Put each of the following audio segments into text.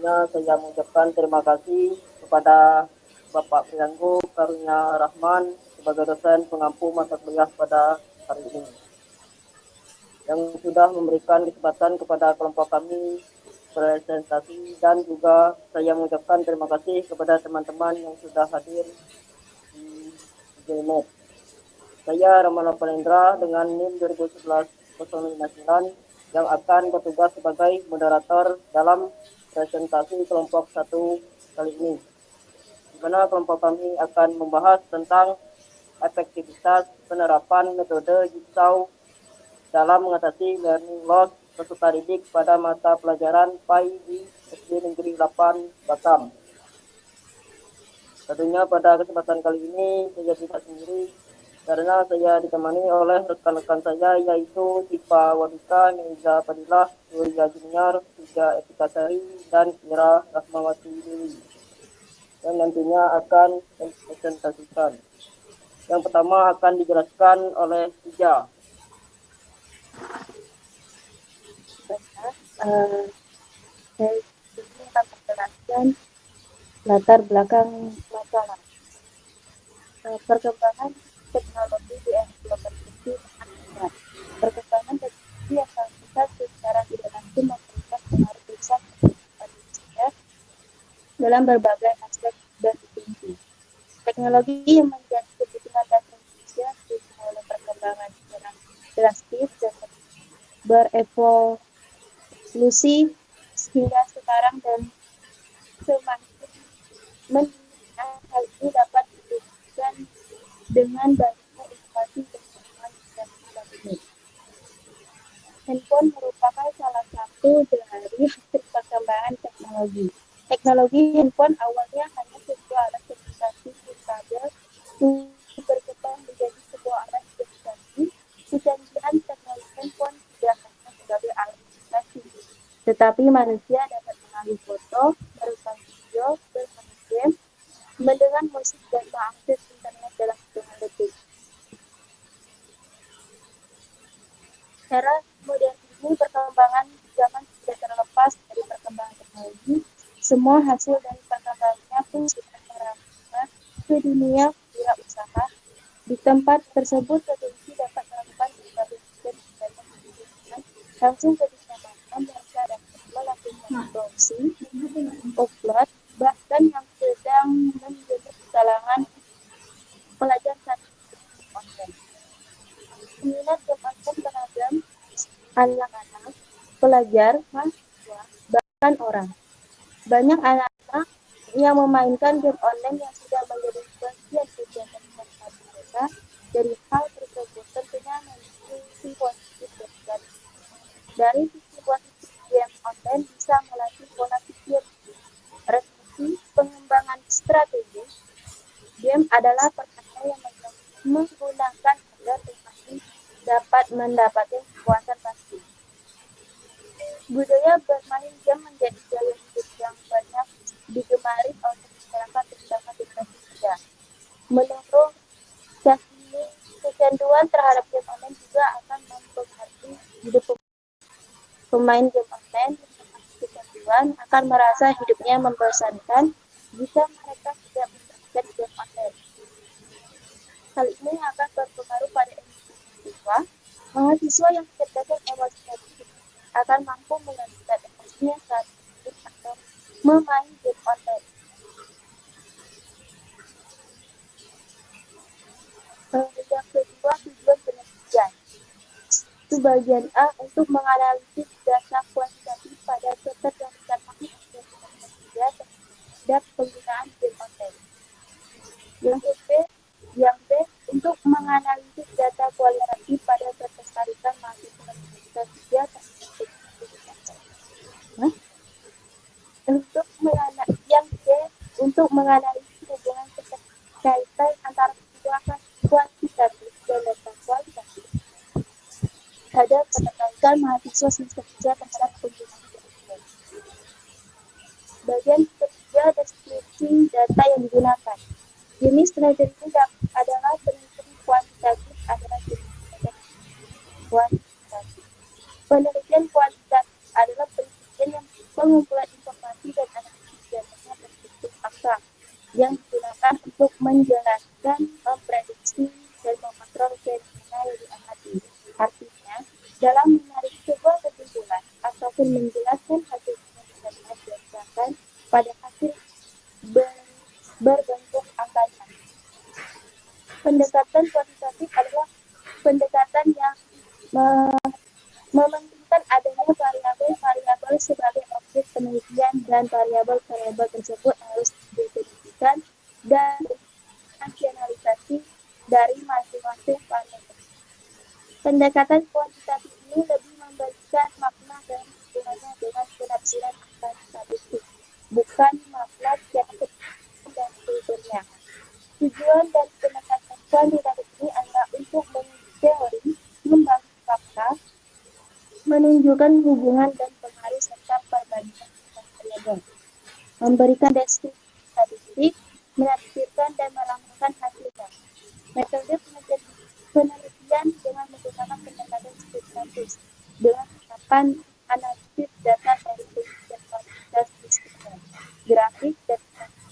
sebelumnya saya mengucapkan terima kasih kepada Bapak Prianggo Karunia Rahman sebagai dosen pengampu mata kuliah pada hari ini, yang sudah memberikan kesempatan kepada kelompok kami presentasi, dan juga saya mengucapkan terima kasih kepada teman-teman yang sudah hadir di Google Meet. Saya Ramana Palendra dengan NIM 2011-059 yang akan bertugas sebagai moderator dalam presentasi kelompok 1 kali ini, di mana kelompok kami akan membahas tentang efektivitas penerapan metode jigsaw dalam mengatasi learning loss peserta didik pada mata pelajaran PAI di SD Negeri 8 Batam. Tentunya pada kesempatan kali ini saya tidak sendiri, karena saya ditemani oleh rekan-rekan saya, yaitu Tifa Wadika, Neza Fadilah, Yuria Junior, Tiga Etikasari, dan Ira Rahmawati Dewi, yang nantinya akan mempresentasikan. Yang pertama akan dijelaskan oleh Tiga. Saya ini akan menjelaskan latar belakang masalah. Perkembangan teknologi di era global ini sangat cepat. Perkembangan teknologi yang sangat besar secara tidak langsung memberikan pengaruh besar kepada manusia dalam berbagai aspek dan dimensi. Teknologi yang menjadi kebutuhan dasar manusia diikuti oleh perkembangan secara drastis dan berevolusi hingga sekarang, dan semakin meningkat. Hal ini dapat diwujudkan dengan banyaknya inovasi dan perkembangan teknologi. Handphone merupakan salah satu dari hasil perkembangan teknologi. Teknologi handphone awalnya hanya sebuah alat komunikasi kabel untuk berkembang menjadi sebuah alat komunikasi. Kecanggihan teknologi handphone tidak hanya sebagai alat komunikasi, tetapi manusia dapat mengambil foto, merekam video, bermain game, mendengar musik, dan mengakses internet dalam hitungan detik. Era modern ini, perkembangan zaman tidak terlepas dari perkembangan teknologi. Semua hasil dari perkembangannya pun sudah merambah ke dunia wirausaha. Di tempat tersebut, teknologi dapat melakukan berbagai kegiatan pendidikan langsung ke dunia maya. Mereka dapat melakukan browsing, upload, bahkan yang sedang menjadi kalangan pelajar saat online. Minat game online beragam, anak-anak, pelajar, mahasiswa, bahkan orang. Banyak anak-anak yang memainkan game online yang sudah menjadi bagian kegiatan sehari-hari mereka. Dari hal tersebut tentunya memiliki sisi positif dan negatif. Dari sisi positif, game online bisa melatih pola pikir, refleksi, pengembangan strategi. Game adalah permainan yang menggunakan agar pemain dapat mendapatkan kepuasan pasti. Budaya bermain game menjadi gaya hidup yang banyak digemari oleh masyarakat, terutama generasi muda. Menurut Syahini, kecanduan terhadap game online juga akan mempengaruhi hidup pemain game online. Kecanduan akan merasa hidupnya membosankan jika mereka tidak memainkan game online. Hal ini akan berpengaruh pada emosi mahasiswa. Mahasiswa yang menciptakan emosi negatif akan mampu mengendalikan emosinya saat bermain atau memain game online. Yang kedua, tujuan penelitian. Itu bagian A, untuk menganalisis data kuantitatif pada ketergantungan manusia terhadap penggunaan game online. Yang B, untuk menganalisis data kualitatif pada ketertarikan mahasiswa terhadap yang C, untuk menganalisis hubungan keterkaitan antara kuantitatif dan data kualitatif pada keterkaitan mahasiswa semester 3 terhadap penggunaan game. Bagian ketiga, deskripsi data yang digunakan. Jenis penelitian ini adalah penelitian kuantitatif, adalah jenis penelitian kuantitatif. Penelitian kuantitatif adalah penelitian yang pengumpulan informasi dan menjelaskan, memprediksi, dan mengontrol fenomena yang diamati. Artinya, dalam menarik sebuah kesimpulan ataupun menjelaskan hasil penelitian berdasarkan pada hasil berbentuk angkanya. Pendekatan kuantitatif adalah pendekatan yang mementingkan adanya variabel-variabel sebagai objek penelitian dan variabel-variabel tersebut harus didefinisikan dan rasionalisasi dari masing-masing variabel. Pendekatan kuantitatif ini lebih memberikan makna dan hubungannya dengan penafsiran angka statistik, bukan makna secara dan strukturnya. Tujuan dari pendekatan kuantitatif ini adalah untuk menguji teori, membangun fakta, menunjukkan hubungan dan pengaruh serta perbandingan variabel, memberikan deskripsi statistik, menafsirkan dan melampirkan hasilnya. Metode penelitian dengan menggunakan pendekatan strukturis dengan penerapan analisis data dari penelitian kuantitas diskriptif, grafik dan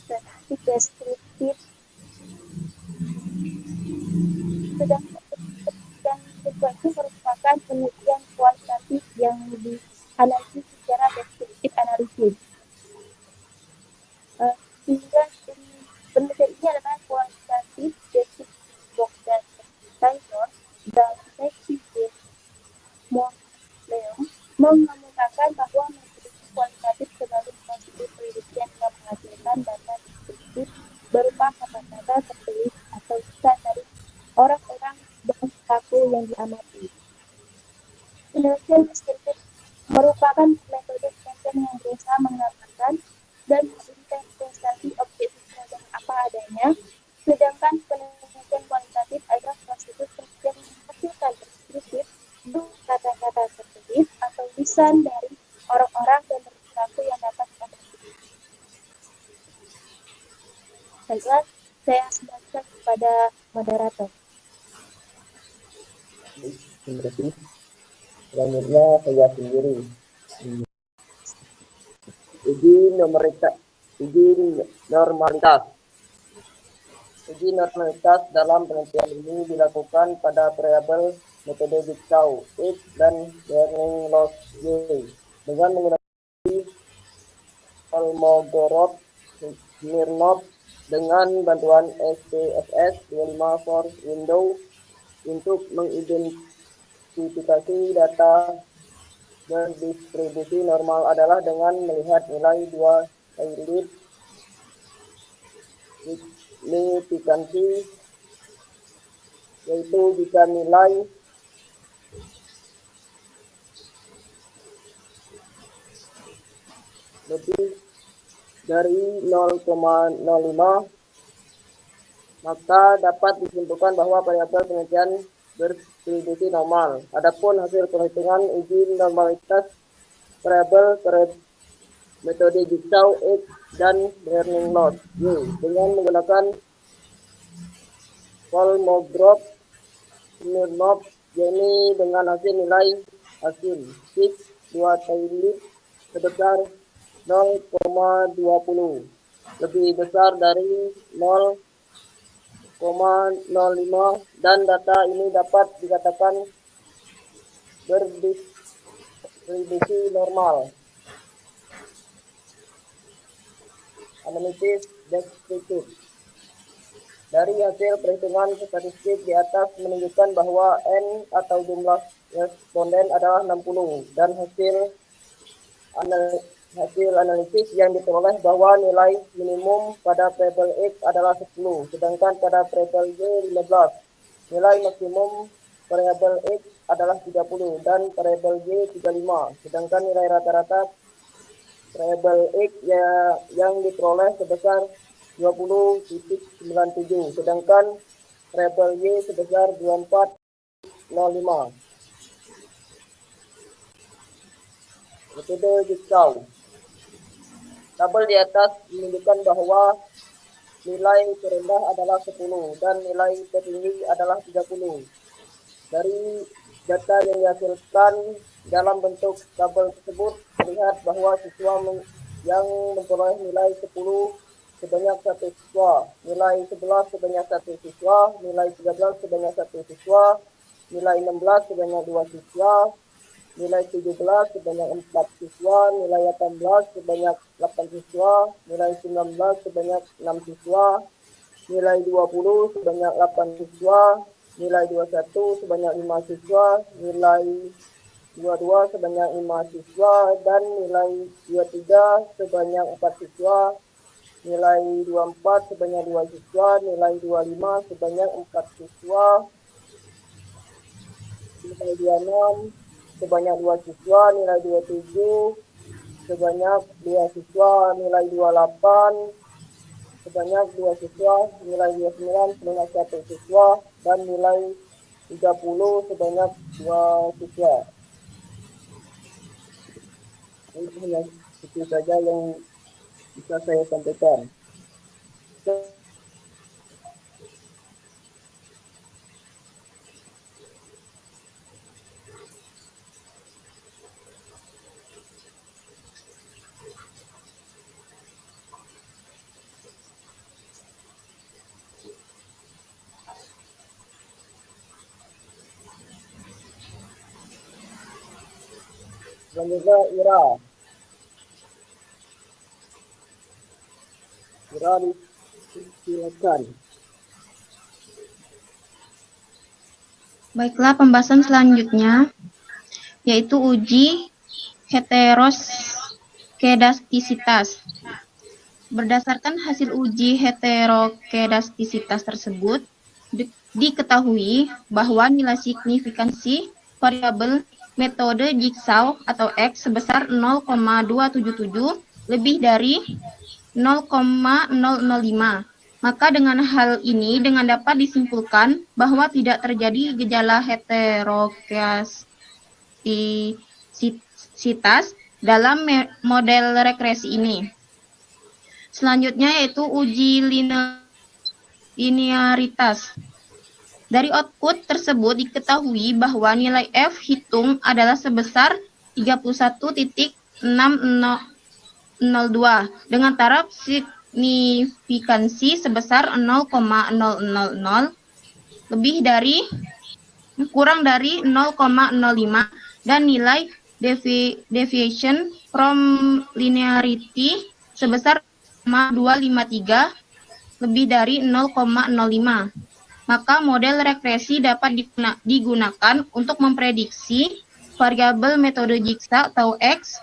statistik deskriptif. Sedangkan penelitian sequencing merupakan penelitian kualitatif yang dianalisis secara deskriptif analisis. Sehingga penelitian ini adalah kualitatif deskriptif box dan Taylor dan Lexington Moleon mengemukakan bahwa metode kualitatif sebagai metode penelitian yang menghasilkan data deskriptif berupa kata-kata tertulis atau lisan dari orang-orang dan pelaku yang diamati. Penelitian deskriptif merupakan metode penelitian yang berusaha mengamalkan dan menginterpretasi objek dengan apa adanya, sedangkan penelitian kualitatif adalah prosedur penelitian yang menghasilkan deskriptif kata-kata tertulis atau lisan dari orang-orang dan perilaku yang dapat diamati. Baiklah, saya kembalikan kepada moderator. Terima kasih. Selanjutnya saya sendiri. Uji normalitas. Uji normalitas dalam penelitian ini dilakukan pada variabel metode Jigsaw X dan learning loss Y dengan menggunakan Kolmogorov-Smirnov dengan bantuan SPSS 25 for Windows untuk mengidentifikasi data berdistribusi normal adalah dengan melihat nilai dua Taylor signifikansi, yaitu jika nilai lebih dari 0,05 maka dapat disimpulkan bahwa variabel penelitian berdistribusi normal. Adapun hasil perhitungan uji normalitas variabel metode Jigsaw X dan learning loss Y dengan menggunakan Kolmogorov-Smirnov ini dengan hasil nilai hasil X 2 Taylor sebesar 0,20 lebih besar dari 0,05 dan data ini dapat dikatakan berdistribusi normal. Analisis deskriptif. Dari hasil perhitungan statistik di atas menunjukkan bahwa N atau jumlah responden adalah 60 dan hasil analisis yang diperoleh bahwa nilai minimum pada variabel X adalah 10, sedangkan pada variabel Y 15. Nilai maksimum variabel X adalah 30 dan variabel Y 35, sedangkan nilai rata-rata variabel X yang diperoleh sebesar 20,97, sedangkan variabel Y sebesar 24,05. Metode Jigsaw. Tabel di atas menunjukkan bahwa nilai terendah adalah 10 dan nilai tertinggi adalah 30. Dari data yang dihasilkan dalam bentuk tabel tersebut terlihat bahwa siswa yang memperoleh nilai 10 sebanyak 1 siswa, nilai 11 sebanyak 1 siswa, nilai 13 sebanyak 1 siswa, nilai 16 sebanyak 2 siswa, nilai 17 sebanyak 4 siswa, nilai 18 sebanyak 8 siswa, nilai 19 sebanyak 6 siswa, nilai 20 sebanyak 8 siswa, nilai 21 sebanyak 5 siswa, nilai 22 sebanyak 5 siswa, dan nilai 23 sebanyak 4 siswa, nilai 24 sebanyak 2 siswa, nilai 25 sebanyak 4 siswa, nilai 26 sebanyak 2 siswa, nilai 27 sebanyak 2 siswa, nilai 28 sebanyak 2 siswa, nilai 29 sebanyak 1 siswa, dan nilai 30 sebanyak 2 siswa. Ini hanya itu saja yang bisa saya sampaikan. Selanjutnya Ira. Ira, silakan. Baiklah, pembahasan selanjutnya yaitu uji heterokedastisitas. Berdasarkan hasil uji heterokedastisitas tersebut, diketahui bahwa nilai signifikansi variabel metode Jigsaw atau X sebesar 0,277 lebih dari 0,005. Maka dengan hal ini dapat disimpulkan bahwa tidak terjadi gejala heterokedastisitas dalam model regresi ini. Selanjutnya yaitu uji linearitas. Dari output tersebut diketahui bahwa nilai F hitung adalah sebesar 31.6002 dengan taraf signifikansi sebesar 0,000 lebih dari kurang dari 0,05 dan nilai deviation from linearity sebesar 253 lebih dari 0,05. Maka model regresi dapat digunakan untuk memprediksi variabel metode Jigsaw atau X,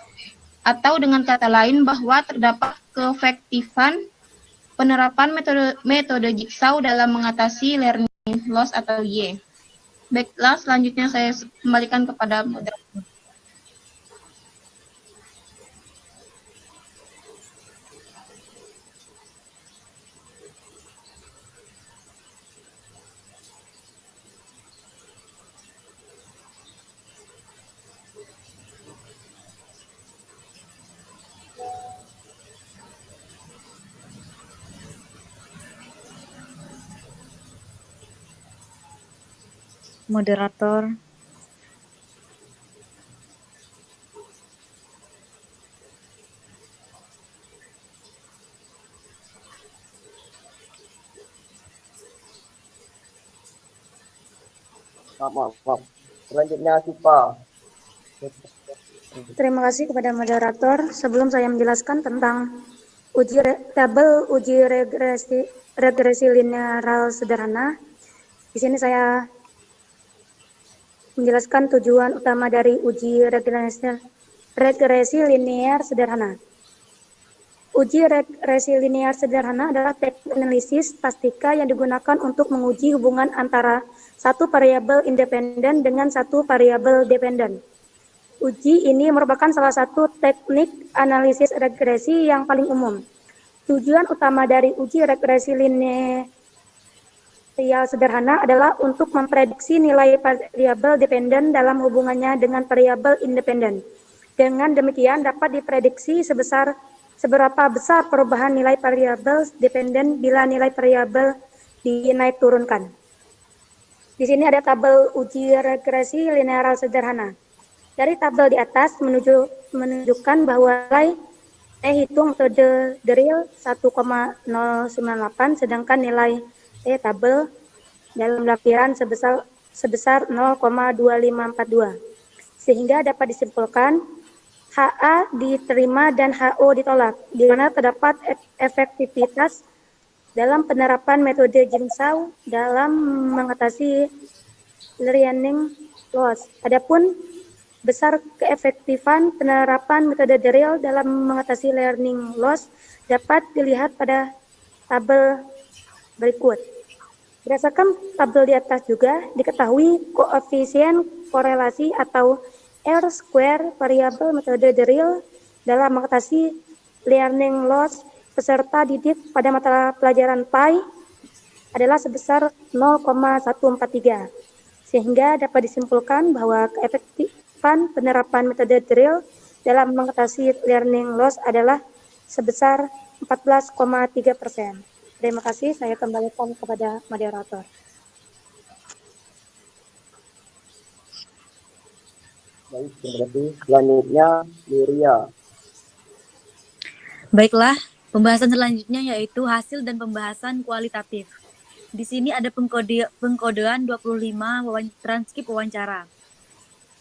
atau dengan kata lain bahwa terdapat keefektifan penerapan metode Jigsaw dalam mengatasi learning loss atau Y. Baiklah, selanjutnya saya kembalikan kepada moderator. Moderator. Maaf. Selanjutnya Sipa. Terima kasih kepada moderator. Sebelum saya menjelaskan tentang tabel uji regresi linearal sederhana, di sini saya menjelaskan tujuan utama dari uji regresi linear sederhana. Uji regresi linear sederhana adalah teknik analisis pastika yang digunakan untuk menguji hubungan antara satu variabel independen dengan satu variabel dependen. Uji ini merupakan salah satu teknik analisis regresi yang paling umum. Tujuan utama dari uji regresi linear sederhana adalah untuk memprediksi nilai variabel dependen dalam hubungannya dengan variabel independen. Dengan demikian dapat diprediksi seberapa besar perubahan nilai variabel dependen bila nilai variabel dinaik turunkan. Di sini ada tabel uji regresi linear sederhana. Dari tabel di atas menunjukkan bahwa nilai hitung metode drill 1,098 sedangkan nilai tabel dalam lampiran sebesar 0,2542. Sehingga dapat disimpulkan HA diterima dan HO ditolak, di mana terdapat efektivitas dalam penerapan metode Jigsaw dalam mengatasi learning loss. Adapun besar keefektifan penerapan metode drill dalam mengatasi learning loss dapat dilihat pada tabel berikut. Berdasarkan tabel di atas juga diketahui koefisien korelasi atau R-square variabel metode drill dalam mengatasi learning loss peserta didik pada mata pelajaran PAI adalah sebesar 0,143. Sehingga dapat disimpulkan bahwa keefektifan penerapan metode drill dalam mengatasi learning loss adalah sebesar 14,3%. Terima kasih, saya kembalikan kepada moderator. Baik, berarti selanjutnya Nuria. Baiklah, pembahasan selanjutnya yaitu hasil dan pembahasan kualitatif. Di sini ada pengkodean 25 transkrip wawancara.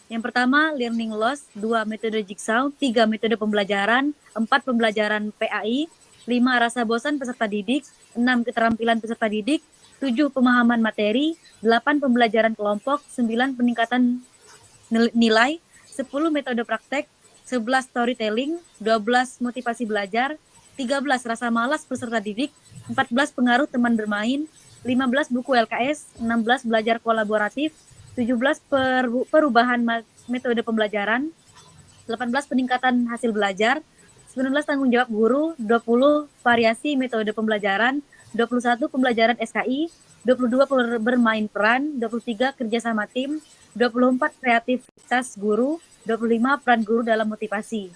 Yang pertama, learning loss, 2 metode Jigsaw, 3 metode pembelajaran, 4 pembelajaran PAI, 5 rasa bosan peserta didik, 6 keterampilan peserta didik, 7 pemahaman materi, 8 pembelajaran kelompok, 9 peningkatan nilai, 10 metode praktek, 11 storytelling, 12 motivasi belajar, 13 rasa malas peserta didik, 14 pengaruh teman bermain, 15 buku LKS, 16 belajar kolaboratif, 17 perubahan metode pembelajaran, 18 peningkatan hasil belajar, 19 tanggung jawab guru, 20 variasi metode pembelajaran, 21 pembelajaran SKI, 22 bermain peran, 23 kerjasama tim, 24 kreativitas guru, 25 peran guru dalam motivasi.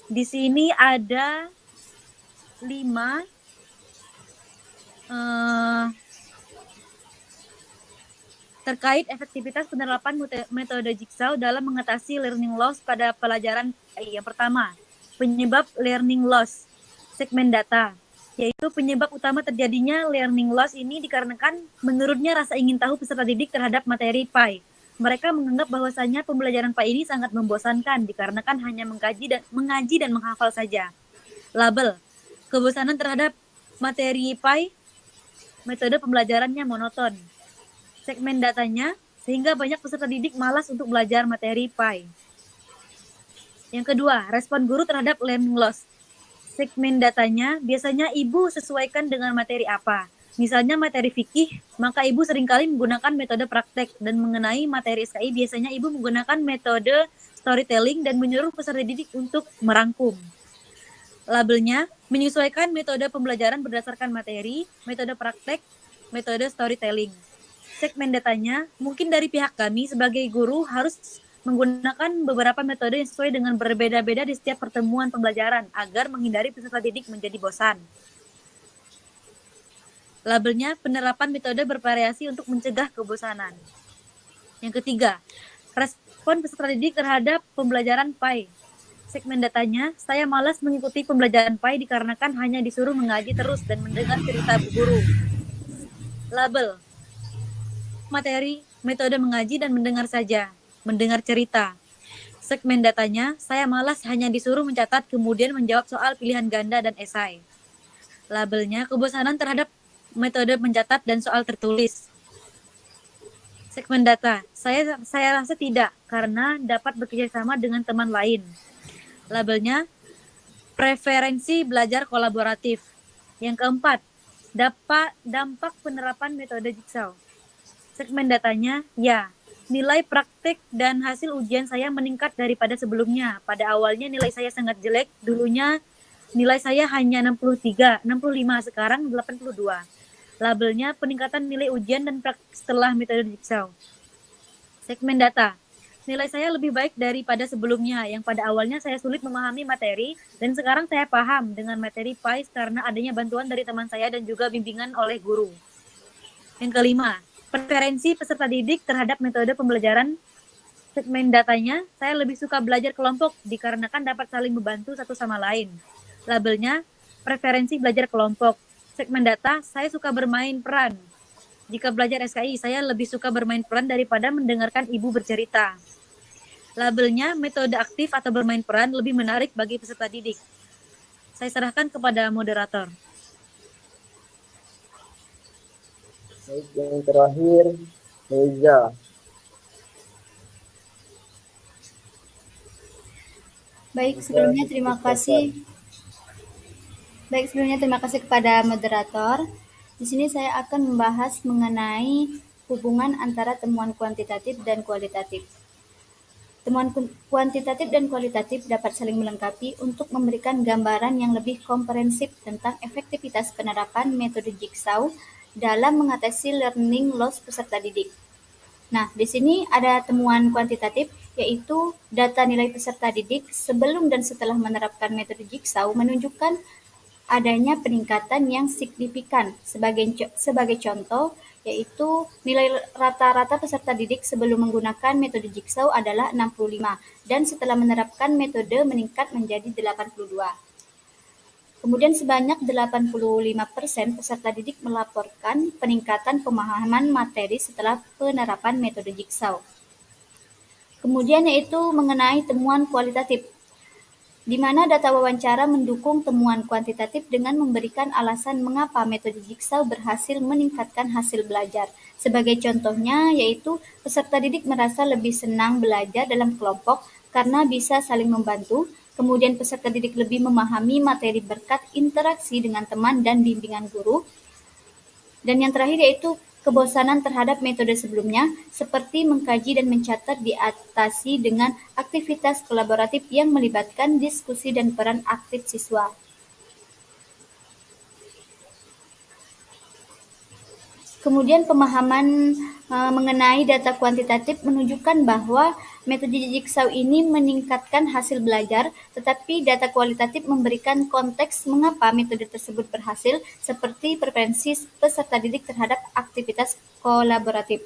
Di sini ada 5 terkait efektivitas penerapan metode Jigsaw dalam mengatasi learning loss pada pelajaran PAI. Yang pertama, penyebab learning loss, segmen data, yaitu penyebab utama terjadinya learning loss ini dikarenakan menurunnya rasa ingin tahu peserta didik terhadap materi PAI. Mereka menganggap bahwasanya pembelajaran PAI ini sangat membosankan dikarenakan hanya mengaji dan menghafal saja. Label, kebosanan terhadap materi PAI, metode pembelajarannya monoton. Segmen datanya, sehingga banyak peserta didik malas untuk belajar materi PAI. Yang kedua, respon guru terhadap learning loss. Segmen datanya, biasanya ibu sesuaikan dengan materi apa. Misalnya materi fikih, maka ibu seringkali menggunakan metode praktek, dan mengenai materi SKI biasanya ibu menggunakan metode storytelling dan menyuruh peserta didik untuk merangkum. Labelnya, menyesuaikan metode pembelajaran berdasarkan materi, metode praktek, metode storytelling. Segmen datanya, mungkin dari pihak kami sebagai guru harus menggunakan beberapa metode yang sesuai dengan berbeda-beda di setiap pertemuan pembelajaran agar menghindari peserta didik menjadi bosan. Labelnya, penerapan metode bervariasi untuk mencegah kebosanan. Yang ketiga, respon peserta didik terhadap pembelajaran PAI. Segmen datanya, saya malas mengikuti pembelajaran PAI dikarenakan hanya disuruh mengaji terus dan mendengar cerita guru. Label, materi, metode mengaji dan mendengar saja, mendengar cerita. Segmen datanya, saya malas hanya disuruh mencatat kemudian menjawab soal pilihan ganda dan esai. Labelnya, kebosanan terhadap metode mencatat dan soal tertulis. Segmen data, saya rasa tidak karena dapat bekerjasama dengan teman lain. Labelnya, preferensi belajar kolaboratif. Yang keempat, dampak penerapan metode Jigsaw. Segmen datanya, ya, nilai praktik dan hasil ujian saya meningkat daripada sebelumnya. Pada awalnya nilai saya sangat jelek, dulunya nilai saya hanya 63, 65, sekarang 82. Labelnya, peningkatan nilai ujian dan praktik setelah metode Jigsaw. Segmen data, nilai saya lebih baik daripada sebelumnya, yang pada awalnya saya sulit memahami materi, dan sekarang saya paham dengan materi PAI karena adanya bantuan dari teman saya dan juga bimbingan oleh guru. Yang kelima, preferensi peserta didik terhadap metode pembelajaran Segmen datanya, saya lebih suka belajar kelompok dikarenakan dapat saling membantu satu sama lain. Labelnya, preferensi belajar kelompok. Segmen data, saya suka bermain peran. Jika belajar SKI, saya lebih suka bermain peran daripada mendengarkan ibu bercerita. Labelnya, metode aktif atau bermain peran lebih menarik bagi peserta didik. Saya serahkan kepada moderator. Baik, yang terakhir, Meja. Baik, sebelumnya terima kasih. Baik, sebelumnya terima kasih kepada moderator. Di sini saya akan membahas mengenai hubungan antara temuan kuantitatif dan kualitatif. Temuan kuantitatif dan kualitatif dapat saling melengkapi untuk memberikan gambaran yang lebih komprehensif tentang efektivitas penerapan metode Jigsaw dalam mengatasi learning loss peserta didik. Nah, di sini ada temuan kuantitatif, yaitu data nilai peserta didik sebelum dan setelah menerapkan metode Jigsaw menunjukkan adanya peningkatan yang signifikan. Sebagai contoh, yaitu nilai rata-rata peserta didik sebelum menggunakan metode Jigsaw adalah 65, dan setelah menerapkan metode meningkat menjadi 82. Kemudian sebanyak 85% peserta didik melaporkan peningkatan pemahaman materi setelah penerapan metode Jigsaw. Kemudian yaitu mengenai temuan kualitatif, di mana data wawancara mendukung temuan kuantitatif dengan memberikan alasan mengapa metode Jigsaw berhasil meningkatkan hasil belajar. Sebagai contohnya yaitu peserta didik merasa lebih senang belajar dalam kelompok karena bisa saling membantu. Kemudian peserta didik lebih memahami materi berkat interaksi dengan teman dan bimbingan guru. Dan yang terakhir yaitu kebosanan terhadap metode sebelumnya, seperti mengkaji dan mencatat diatasi dengan aktivitas kolaboratif yang melibatkan diskusi dan peran aktif siswa. Kemudian pemahaman mengenai data kuantitatif menunjukkan bahwa metode Jigsaw ini meningkatkan hasil belajar, tetapi data kualitatif memberikan konteks mengapa metode tersebut berhasil, seperti preferensi peserta didik terhadap aktivitas kolaboratif.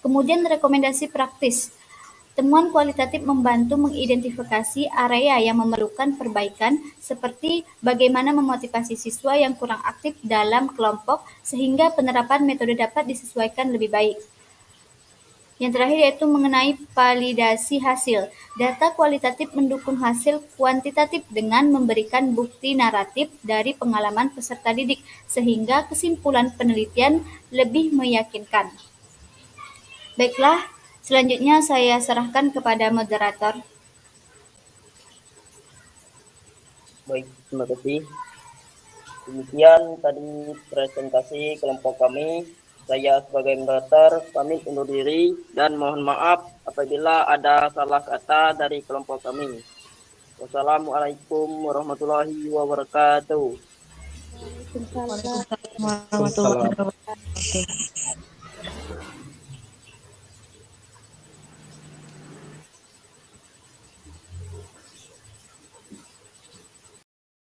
Kemudian rekomendasi praktis. Temuan kualitatif membantu mengidentifikasi area yang memerlukan perbaikan, seperti bagaimana memotivasi siswa yang kurang aktif dalam kelompok sehingga penerapan metode dapat disesuaikan lebih baik. Yang terakhir yaitu mengenai validasi hasil. Data kualitatif mendukung hasil kuantitatif dengan memberikan bukti naratif dari pengalaman peserta didik, sehingga kesimpulan penelitian lebih meyakinkan. Baiklah, selanjutnya saya serahkan kepada moderator. Baik, terima kasih. Demikian tadi presentasi kelompok kami. Saya sebagai moderator pamit undur diri dan mohon maaf apabila ada salah kata dari kelompok kami. Wassalamualaikum warahmatullahi wabarakatuh. Waalaikumsalam warahmatullahi wabarakatuh.